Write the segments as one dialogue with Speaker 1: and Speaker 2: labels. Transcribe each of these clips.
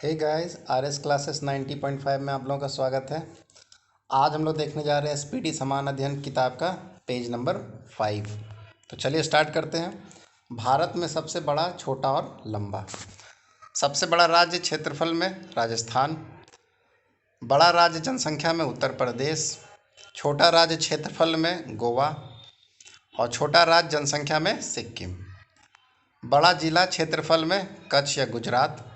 Speaker 1: हे guys, R S classes 90.5 में आप लोगों का स्वागत है। आज हम लोग देखने जा रहे हैं एसपीटी समान अध्ययन किताब का पेज नंबर 5। तो चलिए स्टार्ट करते हैं। भारत में सबसे बड़ा, छोटा और लंबा। सबसे बड़ा राज्य क्षेत्रफल में राजस्थान, बड़ा राज्य जनसंख्या में उत्तर प्रदेश, छोटा राज्य क्षेत्रफल में गोवा और छोटा राज्य जनसंख्या में सिक्किम। बड़ा जिला क्षेत्रफल में कच्छ या गुजरात,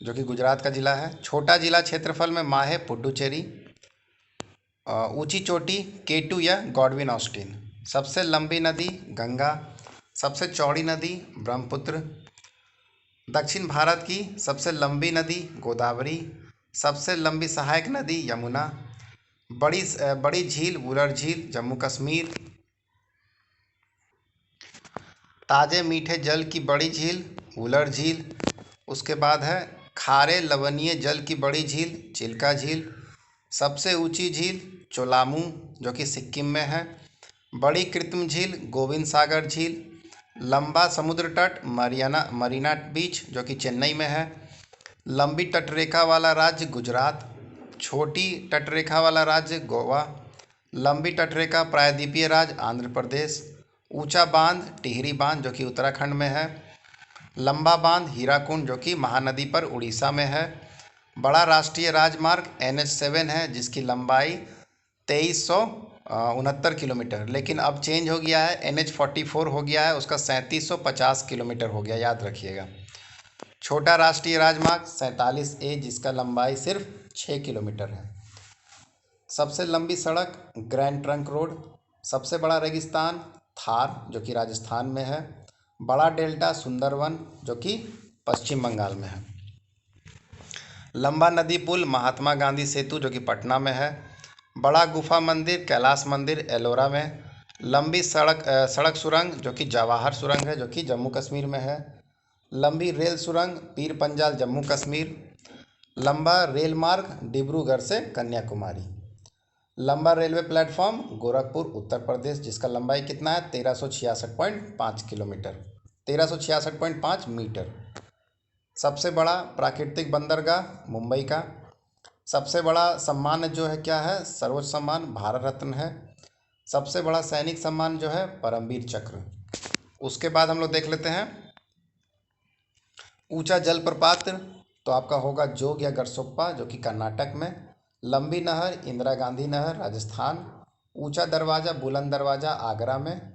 Speaker 1: जो कि गुजरात का जिला है। छोटा जिला क्षेत्रफल में माहे, पुडुचेरी। ऊंची चोटी केटू या गॉडविन ऑस्टिन। सबसे लंबी नदी गंगा, सबसे चौड़ी नदी ब्रह्मपुत्र। दक्षिण भारत की सबसे लंबी नदी गोदावरी, सबसे लंबी सहायक नदी यमुना। बड़ी झील वुलर झील जम्मू कश्मीर। ताज़े मीठे जल की बड़ी झील वुलर झील। उसके बाद है खारे लवणीय जल की बड़ी झील चिल्का झील। सबसे ऊंची झील चोलामू, जो कि सिक्किम में है। बड़ी कृत्रिम झील गोविंद सागर झील। लंबा समुद्र तट मरीना बीच, जो कि चेन्नई में है। लंबी तटरेखा वाला राज्य गुजरात। छोटी तटरेखा वाला राज्य गोवा। लंबी तटरेखा प्रायद्वीपीय राज्य आंध्र प्रदेश। ऊंचा बांध टिहरी बांध, जो कि उत्तराखंड में है। लंबा बांध हीराकुंड, जो कि महानदी पर उड़ीसा में है। बड़ा राष्ट्रीय राजमार्ग NH7 है, जिसकी लंबाई 2369 किलोमीटर, लेकिन अब चेंज हो गया है, NH44 हो गया है, उसका 3750 किलोमीटर हो गया, याद रखिएगा। छोटा राष्ट्रीय राजमार्ग 47A, जिसका लंबाई सिर्फ 6 किलोमीटर है। सबसे लंबी सड़क ग्रैंड ट्रंक रोड। सबसे बड़ा रेगिस्तान थार, जो कि राजस्थान में है। बड़ा डेल्टा सुंदरवन, जो कि पश्चिम बंगाल में है। लंबा नदी पुल महात्मा गांधी सेतु, जो कि पटना में है। बड़ा गुफा मंदिर कैलाश मंदिर एलोरा में। लंबी सड़क सुरंग, जो कि जवाहर सुरंग है, जो कि जम्मू कश्मीर में है। लंबी रेल सुरंग पीर पंजाल जम्मू कश्मीर। लंबा रेल मार्ग डिब्रूगढ़ से कन्याकुमारी। लंबा रेलवे प्लेटफॉर्म गोरखपुर उत्तर प्रदेश, जिसका लंबाई कितना है 1366.5 किलोमीटर, 1366.5 मीटर। सबसे बड़ा प्राकृतिक बंदरगाह मुंबई का। सबसे बड़ा सम्मान जो है क्या है, सर्वोच्च सम्मान भारत रत्न है। सबसे बड़ा सैनिक सम्मान जो है परमवीर चक्र। उसके बाद हम लोग देख लेते हैं ऊंचा जलप्रपात, तो आपका होगा जोग या गरसोप्पा, जो कि कर्नाटक में। लंबी नहर इंदिरा गांधी नहर राजस्थान। ऊंचा दरवाज़ा बुलंद दरवाज़ा आगरा में।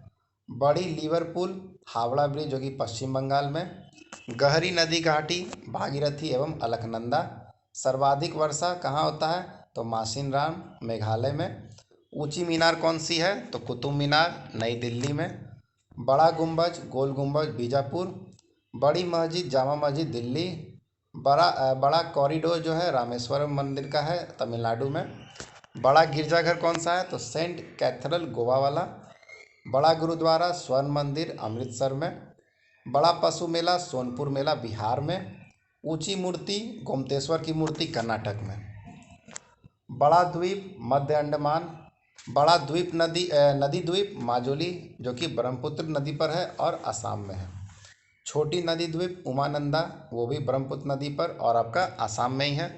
Speaker 1: बड़ी लीवर पुल हावड़ा ब्रिज, जो कि पश्चिम बंगाल में। गहरी नदी घाटी भागीरथी एवं अलकनंदा। सर्वाधिक वर्षा कहाँ होता है, तो मासिनराम मेघालय में। ऊंची मीनार कौन सी है, तो कुतुब मीनार नई दिल्ली में। बड़ा गुंबज गोल गुंबज बीजापुर। बड़ी मस्जिद जामा मस्जिद दिल्ली। बड़ा कॉरिडोर जो है रामेश्वरम मंदिर का है तमिलनाडु में। बड़ा गिरजाघर कौन सा है, तो सेंट कैथेड्रल गोवा वाला। बड़ा गुरुद्वारा स्वर्ण मंदिर अमृतसर में। बड़ा पशु मेला सोनपुर मेला बिहार में। ऊंची मूर्ति गोमतेश्वर की मूर्ति कर्नाटक में। बड़ा द्वीप मध्य अंडमान। बड़ा द्वीप नदी द्वीप माजुली, जो कि ब्रह्मपुत्र नदी पर है और असम में है। छोटी नदी द्वीप उमानंदा, वो भी ब्रह्मपुत्र नदी पर और आपका असम में ही है।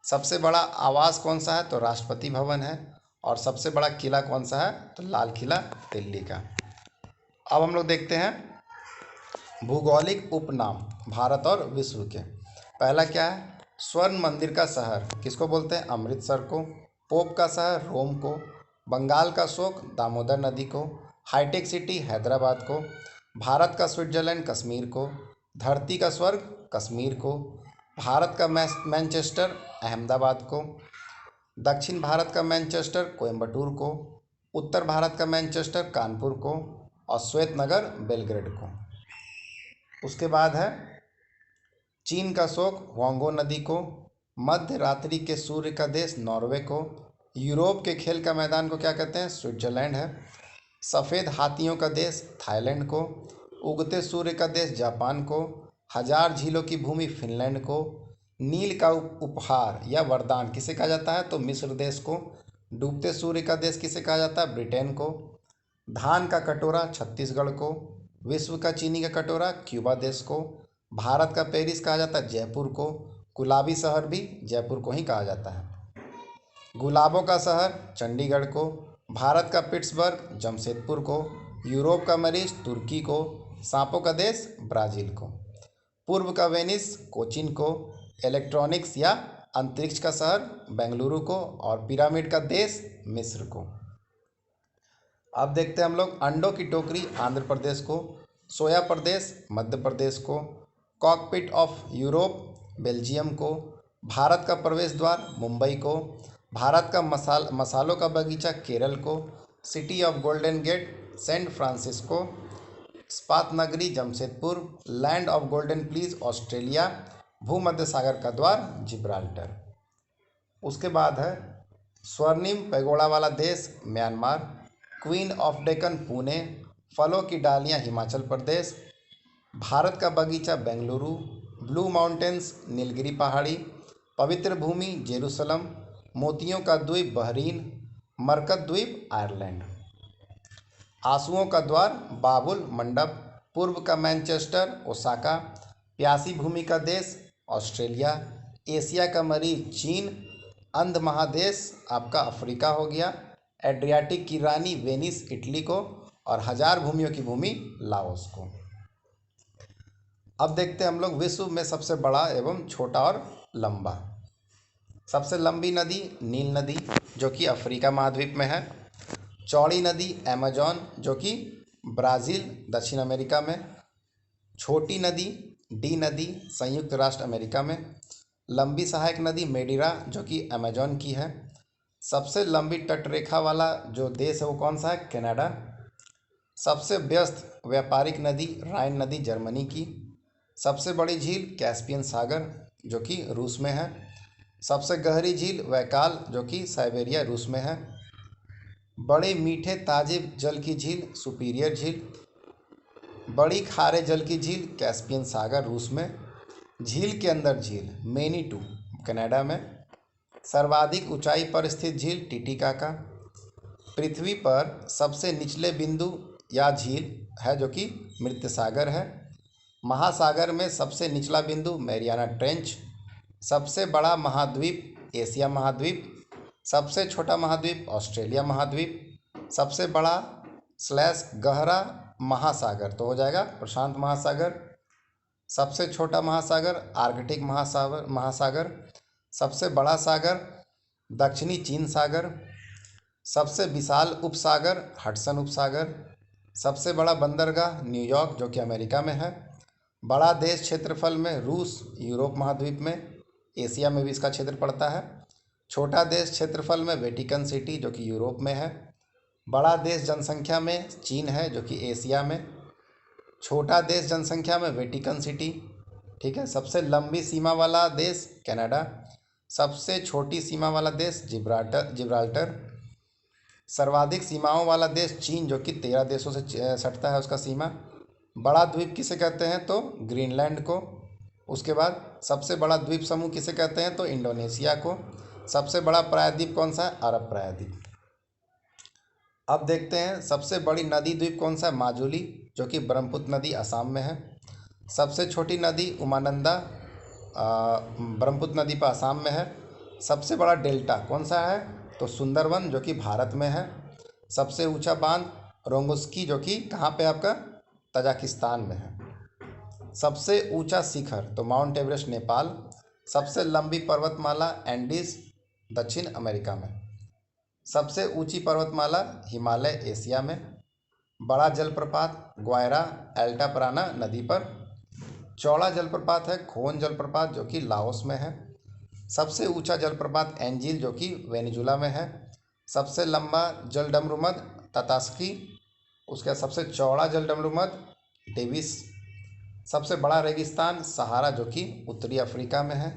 Speaker 1: सबसे बड़ा आवास कौन सा है, तो राष्ट्रपति भवन है। और सबसे बड़ा किला कौन सा है, तो लाल किला दिल्ली का। अब हम लोग देखते हैं भौगोलिक उपनाम भारत और विश्व के। पहला क्या है, स्वर्ण मंदिर का शहर किसको बोलते हैं, अमृतसर को। पोप का शहर रोम को। बंगाल का शोक दामोदर नदी को। हाईटेक सिटी हैदराबाद को। भारत का स्विट्जरलैंड कश्मीर को। धरती का स्वर्ग कश्मीर को। भारत का मैनचेस्टर अहमदाबाद को। दक्षिण भारत का मैनचेस्टर कोयम्बटूर को। उत्तर भारत का मैनचेस्टर कानपुर को। और श्वेत नगर बेलग्रेड को। उसके बाद है चीन का शोक वांगो नदी को। मध्य रात्रि के सूर्य का देश नॉर्वे को। यूरोप के खेल का मैदान को क्या कहते हैं, स्विट्जरलैंड है। सफ़ेद हाथियों का देश थाईलैंड को। उगते सूर्य का देश जापान को। हजार झीलों की भूमि फिनलैंड को। नील का उपहार या वरदान किसे कहा जाता है, तो मिस्र देश को। डूबते सूर्य का देश किसे कहा जाता है, ब्रिटेन को। धान का कटोरा छत्तीसगढ़ को। विश्व का चीनी का कटोरा क्यूबा देश को। भारत का पेरिस कहा जाता है जयपुर को। गुलाबी शहर भी जयपुर को ही कहा जाता है। गुलाबों का शहर चंडीगढ़ को, भारत का पिट्सबर्ग जमशेदपुर को, यूरोप का मरीज तुर्की को, सांपों का देश ब्राज़ील को, पूर्व का वेनिस कोचीन को, इलेक्ट्रॉनिक्स या अंतरिक्ष का शहर बेंगलुरु को और पिरामिड का देश मिस्र को। अब देखते हैं हम लोग अंडों की टोकरी आंध्र प्रदेश को, सोया प्रदेश मध्य प्रदेश को, कॉकपिट ऑफ यूरोप बेल्जियम को, भारत का प्रवेश द्वार मुंबई को, भारत का मसालों का बगीचा केरल को, city of golden gate San Francisco, इस्पात नगरी Jamshedpur, land of golden fleece Australia, भूमध्य सागर का द्वार जिब्राल्टर। उसके बाद है स्वर्णिम पैगोड़ा वाला देश Myanmar, queen of Deccan Pune, फलों की डालियाँ हिमाचल प्रदेश, भारत का बगीचा बेंगलुरु, ब्लू माउंटेन्स नीलगिरी पहाड़ी, पवित्र भूमि जेरूसलम, मोतियों का द्वीप बहरीन, मरकत द्वीप आयरलैंड। आंसुओं का द्वार बाबुल मंडप, पूर्व का मैनचेस्टर ओसाका, प्यासी भूमि का देश ऑस्ट्रेलिया, एशिया का मरीज चीन, अंध महादेश आपका अफ्रीका हो गया, एड्रियाटिक की रानी वेनिस इटली को और हजार भूमियों की भूमि लाओस को। अब देखते हैं हम लोग विश्व में सबसे बड़ा एवं छोटा और लंबा। सबसे लंबी नदी नील नदी जो कि अफ्रीका महाद्वीप में है, चौड़ी नदी अमेजॉन जो कि ब्राज़ील दक्षिण अमेरिका में, छोटी नदी डी नदी संयुक्त राष्ट्र अमेरिका में, लंबी सहायक नदी मेडिरा जो कि अमेजॉन की है, सबसे लंबी तटरेखा वाला जो देश है वो कौन सा है, कनाडा, सबसे व्यस्त व्यापारिक नदी राइन नदी जर्मनी की, सबसे बड़ी झील कैस्पियन सागर जो कि रूस में है, सबसे गहरी झील वैकाल जो कि साइबेरिया रूस में है, बड़े मीठे ताजे जल की झील सुपीरियर झील, बड़ी खारे जल की झील कैस्पियन सागर रूस में, झील के अंदर झील मैनीटू कनाडा में, सर्वाधिक ऊंचाई पर स्थित झील टिटिकाका, पृथ्वी पर सबसे निचले बिंदु या झील है जो कि मृत सागर है, महासागर में सबसे निचला बिंदु मैरियाना ट्रेंच, सबसे बड़ा महाद्वीप एशिया महाद्वीप, सबसे छोटा महाद्वीप ऑस्ट्रेलिया महाद्वीप, सबसे बड़ा गहरा महासागर तो हो जाएगा प्रशांत महासागर, सबसे छोटा महासागर आर्कटिक महासागर, सबसे बड़ा सागर दक्षिणी चीन सागर, सबसे विशाल उपसागर हडसन उपसागर, सबसे बड़ा बंदरगाह न्यूयॉर्क जो कि अमेरिका में है, बड़ा देश क्षेत्रफल में रूस यूरोप महाद्वीप में, एशिया में भी इसका क्षेत्र पड़ता है, छोटा देश क्षेत्रफल में वेटिकन सिटी जो कि यूरोप में है, बड़ा देश जनसंख्या में चीन है जो कि एशिया में, छोटा देश जनसंख्या में वेटिकन सिटी, ठीक है, सबसे लंबी सीमा वाला देश कनाडा, सबसे छोटी सीमा वाला देश जिब्राल्टर, सर्वाधिक सीमाओं वाला देश चीन जो कि 13 देशों से सटता है उसका सीमा, बड़ा द्वीप किसे कहते हैं तो ग्रीनलैंड को, उसके बाद सबसे बड़ा द्वीप समूह किसे कहते हैं तो इंडोनेशिया को, सबसे बड़ा प्रायद्वीप कौन सा है अरब प्रायद्वीप। अब देखते हैं सबसे बड़ी नदी द्वीप कौन सा है माजुली जो कि ब्रह्मपुत्र नदी असम में है, सबसे छोटी नदी उमानंदा ब्रह्मपुत्र नदी पर असम में है, सबसे बड़ा डेल्टा कौन सा है तो सुंदरवन जो कि भारत में है, सबसे ऊंचा बांध रोंगुस्की जो कि कहाँ पे आपका तजाकिस्तान में है, सबसे ऊंचा शिखर तो माउंट एवरेस्ट नेपाल, सबसे लंबी पर्वतमाला एंडीज दक्षिण अमेरिका में, सबसे ऊंची पर्वतमाला हिमालय एशिया में, बड़ा जलप्रपात ग्वायरा एल्टापराना नदी पर, चौड़ा जलप्रपात है खोन जलप्रपात जो कि लाओस में है, सबसे ऊंचा जलप्रपात एंजिल जो कि वेनेजुला में है, सबसे लंबा जलडमरूमद ततास्की, उसका सबसे चौड़ा जलडमरूमद डेविस, सबसे बड़ा रेगिस्तान सहारा जो कि उत्तरी अफ्रीका में है,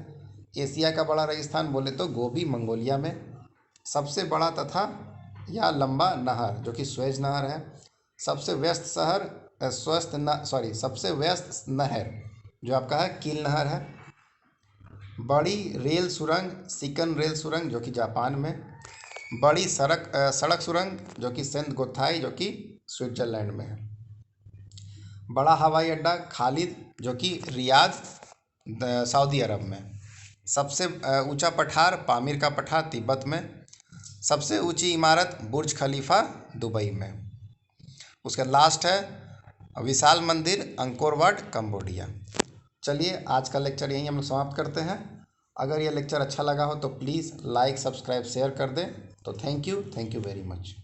Speaker 1: एशिया का बड़ा रेगिस्तान बोले तो गोबी मंगोलिया में, सबसे बड़ा तथा या लंबा नहर जो कि स्वेज नहर है, सबसे व्यस्त सबसे व्यस्त नहर जो आपका है कील नहर है, बड़ी रेल सुरंग सिकन रेल सुरंग जो कि जापान में, बड़ी सड़क सुरंग जो कि सेंट गोथाई जो कि स्विट्जरलैंड में है, बड़ा हवाई अड्डा खालिद जो कि रियाद सऊदी अरब में, सबसे ऊंचा पठार पामीर का पठार तिब्बत में। सबसे ऊंची इमारत बुर्ज खलीफा दुबई में। उसका लास्ट है विशाल मंदिर अंकोर वाट कंबोडिया। चलिए आज का लेक्चर यहीं हम लोग समाप्त करते हैं। अगर ये लेक्चर अच्छा लगा हो तो प्लीज़ लाइक सब्सक्राइब शेयर कर दें। तो थैंक यू वेरी मच।